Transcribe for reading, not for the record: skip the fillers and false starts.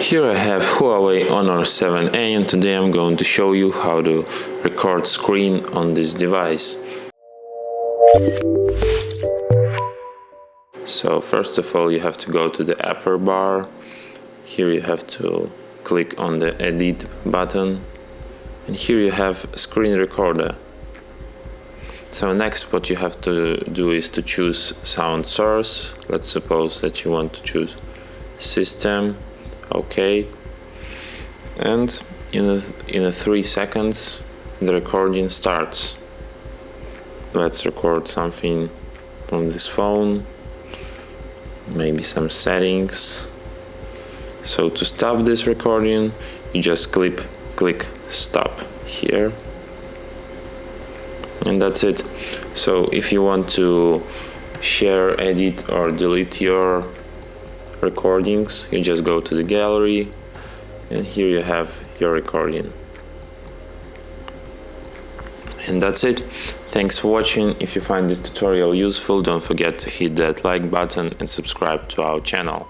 Here I have Huawei Honor 7A and today I'm going to show you how to record screen on this device. So first of all you have to go to the upper bar. Here you have to click on the edit button and here you have screen recorder. So next what you have to do is to choose sound source. Let's suppose that you want to choose system. OK, and in a 3 seconds the recording starts. Let's record something from this phone, maybe some settings. So to stop this recording you just click stop here, and that's it. So if you want to share, edit or delete your recordings, you just go to the gallery and here you have your recording. And that's it. Thanks for watching. If you find this tutorial useful, don't forget to hit that like button and subscribe to our channel.